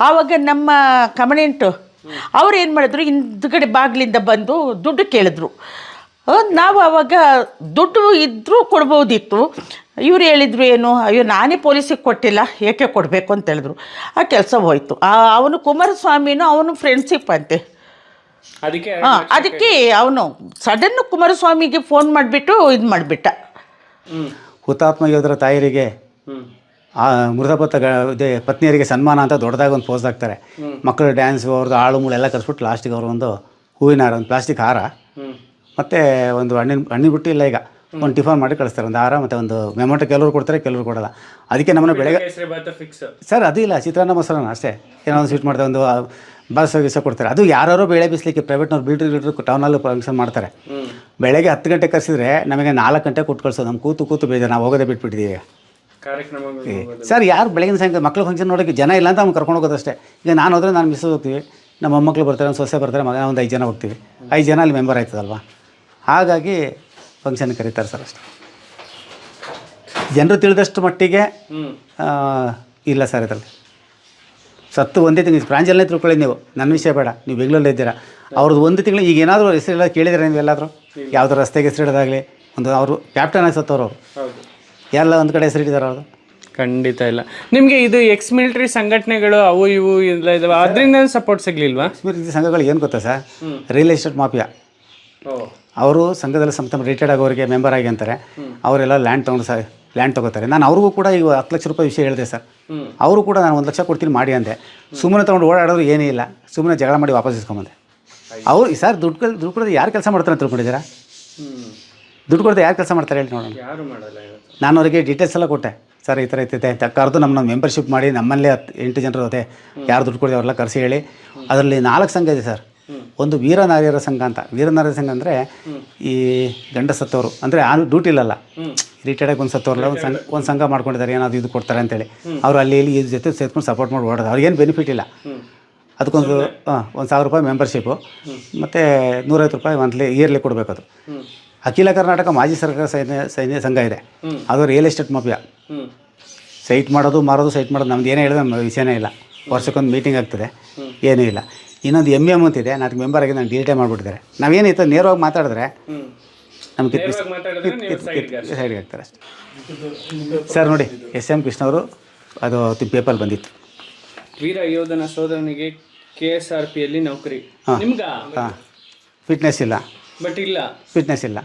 ಆವಾಗ ನಮ್ಮ ಕಮನೆಂಟು ಅವ್ರು ಏನು ಮಾಡಿದ್ರು, ಹಿಂದ್ಗಡೆ ಬಾಗಿಲಿಂದ ಬಂದು ದುಡ್ಡು ಕೇಳಿದ್ರು. ನಾವು ಆವಾಗ ದುಡ್ಡು ಇದ್ದರೂ ಕೊಡ್ಬೋದಿತ್ತು. ಇವ್ರು ಹೇಳಿದ್ರು ಏನು, ಅಯ್ಯೋ ನಾನೇ ಪೊಲೀಸಿಗೆ ಕೊಟ್ಟಿಲ್ಲ, ಏಕೆ ಕೊಡಬೇಕು ಅಂತ ಹೇಳಿದ್ರು. ಆ ಕೆಲಸ ಹೋಯ್ತು. ಅವನು ಕುಮಾರಸ್ವಾಮಿನೂ ಅವನು ಫ್ರೆಂಡ್ಶಿಪ್ ಅಂತೆ. ಅದಕ್ಕೆ ಅವನು ಸಡನ್ನು ಕುಮಾರಸ್ವಾಮಿಗೆ ಫೋನ್ ಮಾಡಿಬಿಟ್ಟು ಇದು ಮಾಡಿಬಿಟ್ಟ. ಹುತಾತ್ಮ ಯೋಧರ ತಾಯರಿಗೆ ಮೃತಪಟ್ಟ ಪತ್ನಿಯರಿಗೆ ಸನ್ಮಾನ ಅಂತ ದೊಡ್ಡದಾಗಿ ಒಂದು ಪೋಸ್ ಹಾಕ್ತಾರೆ. ಮಕ್ಕಳು ಡ್ಯಾನ್ಸು ಅವ್ರದ್ದು ಆಳು ಮೂಳು ಎಲ್ಲ ಕರೆಸ್ಬಿಟ್ಟು ಲಾಸ್ಟಿಗೆ ಅವರು ಒಂದು ಹೂವಿನ ಹಾರ, ಒಂದು ಪ್ಲಾಸ್ಟಿಕ್ ಹಾರ ಮತ್ತು ಒಂದು ಹಣ್ಣಿನ ಬುಟ್ಟಿ ಇಲ್ಲ, ಈಗ ಒಂದು ಟಿಫನ್ ಮಾಡಿ ಕಳಿಸ್ತಾರೆ. ಒಂದು ಹಾರ ಮತ್ತು ಒಂದು ಮೆಮೊಂಟೋ ಕೆಲವರು ಕೊಡ್ತಾರೆ, ಕೆಲವರು ಕೊಡೋಲ್ಲ. ಅದಕ್ಕೆ ನಮ್ಮನ್ನು ಬೆಳಗ್ಗೆ ಸರ್ ಅದು ಇಲ್ಲ, ಚಿತ್ರಾನ್ನ ಮೊಸರನ್ನ ಅಷ್ಟೇ, ಏನೋ ಒಂದು ಸ್ವೀಟ್ ಮಾಡ್ತಾರೆ, ಒಂದು ಬಸ್ ಗೀಸ ಕೊಡ್ತಾರೆ. ಅದು ಯಾರೋ ಬೇಳೆ ಬಿಸ್ಲಿಕ್ಕೆ ಪ್ರೈವೇಟ್ನವ್ರು ಬೀಟ್ರು ಟೌನಲ್ಲಿ ಫಂಕ್ಷನ್ ಮಾಡ್ತಾರೆ. ಬೆಳಗ್ಗೆ 10 ಗಂಟೆ ಕರೆಸಿದ್ರೆ ನಮಗೆ 4 ಗಂಟೆ ಕೊಟ್ಟು ಕಳಿಸೋದು. ನಮ್ಮ ಕೂತು ಬೇಜಾರು, ನಾವು ಹೋಗೋದೇ ಬಿಟ್ಬಿಟ್ಟಿದ್ದೀವಿ ಸರ್. ಯಾರು ಬೆಳಗಿನ ಸಾಯಂಕಾಲ ಮಕ್ಳು ಫಂಕ್ಷನ್ ನೋಡೋಕ್ಕೆ ಜನ ಇಲ್ಲ ಅಂತ ಅವ್ನು ಕರ್ಕೊಂಡು ಹೋಗೋದಷ್ಟೇ. ಈಗ ನಾನು ಹೋದರೆ ನಾನು ಮಿಸ್ ಹೋಗ್ತೀವಿ, ನಮ್ಮ ಮೊಮ್ಮಕ್ಕಳು ಬರ್ತಾರೆ, ಒಂದು ಸೊಸೆ ಬರ್ತಾರೆ, ಮಗ ಒಂದು 5 ಜನ ಹೋಗ್ತೀವಿ. 5 ಜನ ಅಲ್ಲಿ ಮೆಂಬರ್ ಆಯ್ತದಲ್ವ, ಹಾಗಾಗಿ ಫಂಕ್ಷನ್ ಕರೀತಾರೆ ಸರ್ ಅಷ್ಟೇ. ಜನರು ತಿಳಿದಷ್ಟು ಮಟ್ಟಿಗೆ ಇಲ್ಲ ಸರ್ ಇದರಲ್ಲಿ. ಸತ್ತು ಒಂದೇ ತಿಂಗಳು ಪ್ರಾಂಜಲನೇ ತಿಳ್ಕೊಳ್ಳಿ ನೀವು, ನನ್ನ ವಿಷಯ ಬೇಡ. ನೀವು ಬೆಂಗಳೂರಲ್ಲಿ ಇದ್ದೀರಾ, ಅವ್ರದ್ದು ಒಂದು ತಿಂಗಳು ಈಗ ಏನಾದರೂ ಹೆಸರಿಲ್ಲ ಕೇಳಿದರೆ ನೀವು ಎಲ್ಲಾದರೂ ಯಾವುದೋ ರಸ್ತೆಗೆ ಹೆಸರಿಡೋದಾಗಲಿ, ಒಂದು ಅವರು ಕ್ಯಾಪ್ಟನ್ ಆಗಿ ಸತ್ತವ್ರು ಅವರು ಎಲ್ಲ ಒಂದು ಕಡೆ ಹೆಸರಿಟ್ಟಿದ್ದಾರೆ ಅವ್ರದ್ದು? ಖಂಡಿತ ಇಲ್ಲ. ನಿಮಗೆ ಇದು ಎಕ್ಸ್ ಮಿಲಿಟರಿ ಸಂಘಟನೆಗಳು ಅವು ಇವು ಇಲ್ಲ ಇದಾವೆ, ಅದರಿಂದ ಸಪೋರ್ಟ್ ಸಿಗಲಿಲ್ವಾ? ಎಕ್ಸ್ ಮಿಲಿಟರಿ ಸಂಘಗಳು ಏನು ಗೊತ್ತಾ ಸರ್, ರಿಯಲ್ ಎಸ್ಟೇಟ್ ಮಾಫಿಯಾ. ಅವರು ಸಂಘದಲ್ಲಿ ರಿಟೈರ್ಡ್ ಆಗೋರಿಗೆ ಮೆಂಬರ್ ಆಗಿ ಅಂತಾರೆ. ಅವರೆಲ್ಲ ಲ್ಯಾಂಡ್ ತೊಗೋತಾರೆ. ನಾನು ಅವ್ರಿಗೂ ಕೂಡ ಈಗ 10 ಲಕ್ಷ ರೂಪಾಯಿ ವಿಷಯ ಹೇಳಿದೆ ಸರ್. ಅವರು ಕೂಡ ನಾನು 1 ಲಕ್ಷ ಕೊಡ್ತೀನಿ ಮಾಡಿ ಅಂದೆ. ಸುಮ್ಮನೆ ತೊಗೊಂಡು ಓಡಾಡೋರು ಏನೇ ಇಲ್ಲ, ಸುಮ್ಮನೆ ಜಗಳ ಮಾಡಿ ವಾಪಸ್ ಇಸ್ಕೊಂಬಂದೆ. ಅವರು ಸರ್ ದುಡ್ಡು ಕೊಡೋದು ಯಾರು ಕೆಲಸ ಮಾಡ್ತಾರೆ ಅಂತ ತಿಳ್ಕೊಂಡಿದ್ದೀರಾ? ದುಡ್ಡು ಕೊಡೋದು ಯಾರು ಕೆಲಸ ಮಾಡ್ತಾರೆ ಹೇಳಿ ನೋಡೋಣ. ನಾನು ಅವರಿಗೆ ಡೀಟೇಲ್ಸ್ ಎಲ್ಲ ಕೊಟ್ಟೆ. ಸರ್ ಈ ಥರ ಇರ್ತೈತೆ ಅಂತ ಕರೆದು ನಮ್ಮನ್ನ ಮೆಂಬರ್ಶಿಪ್ ಮಾಡಿ, ನಮ್ಮಲ್ಲೇ 8 ಜನರು ಅದೇ ಯಾರು ದುಡ್ಡು ಕೊಡ್ತೀವಿ ಅವರೆಲ್ಲ ಕರೆಸಿ ಹೇಳಿ. ಅದರಲ್ಲಿ 4 ಸಂಘ ಇದೆ ಸರ್. ಒಂದು ವೀರನಾರ್ಯರ ಸಂಘ ಅಂತ. ವೀರನಾರ್ಯರ ಸಂಘ ಅಂದರೆ ಈ ಗಂಡ ಸತ್ತವರು, ಅಂದರೆ ಡ್ಯೂಟಿ ಇಲ್ಲಲ್ಲ, ರಿಟೈರ್ಡಾಗಿ ಒಂದು ಸತ್ತವ್ರಲ್ಲ ಒಂದು ಸಂಘ ಮಾಡ್ಕೊಂಡಿದ್ದಾರೆ, ಏನಾದರೂ ಇದು ಕೊಡ್ತಾರೆ ಅಂತೇಳಿ. ಅವರು ಅಲ್ಲಿ ಇಲ್ಲಿ ಇದ್ರ ಜೊತೆ ಸೇರ್ಕೊಂಡು ಸಪೋರ್ಟ್ ಮಾಡಿ ಓಡೋದು. ಅವ್ರಿಗೇನು ಬೆನಿಫಿಟ್ ಇಲ್ಲ. ಅದಕ್ಕೊಂದು 1,000 ರೂಪಾಯಿ ಮೆಂಬರ್ಶಿಪ್ಪು ಮತ್ತು 150 ರೂಪಾಯಿ ಮಂತ್ಲಿ ಇಯರ್ಲಿ ಕೊಡಬೇಕು. ಅದು ಅಖಿಲ ಕರ್ನಾಟಕ ಮಾಜಿ ಸರ್ಕಾರ ಸೈನ್ಯ ಸಂಘ ಇದೆ. ಅದು ರಿಯಲ್ ಎಸ್ಟೇಟ್ ಮಾಫಿಯಾ. ಸೈಟ್ ಮಾಡೋದು ಮಾರೋದು, ಸೈಟ್ ಮಾಡೋದು ನಮ್ದು ಏನೇ ಹೇಳಿದ್ರೆ ನಮ್ಮ ವಿಷಯನೇ ಇಲ್ಲ. ವರ್ಷಕ್ಕೊಂದು ಮೀಟಿಂಗ್ ಆಗ್ತದೆ, ಏನೂ ಇಲ್ಲ. ಇನ್ನೊಂದು MM ಅಂತಿದೆ, ನನಗೆ ಮೆಂಬರ್ ಆಗಿ ನಾನು ಡಿಲೀಟೇ ಮಾಡಿಬಿಟ್ಟಿದ್ದಾರೆ. ನಾವೇನಿತ್ತು ನೇರವಾಗಿ ಮಾತಾಡಿದ್ರೆ ನಮಗೆ ಸೈಡ್ಗೆ ಆಗ್ತಾರೆ ಅಷ್ಟೇ ಸರ್. ನೋಡಿ SM ಕೃಷ್ಣ ಅವರು ಅದು ಪೇಪರ್ ಬಂದಿತ್ತು. ವೀರ ಯೋಧನ ಸೋದರನಿಗೆ KSRPಯಲ್ಲಿ ನೌಕರಿ. ನಿಮ್ಗೆ ಫಿಟ್ನೆಸ್ ಇಲ್ಲ, ಬಟ್ ಇಲ್ಲ ಫಿಟ್ನೆಸ್ ಇಲ್ಲ.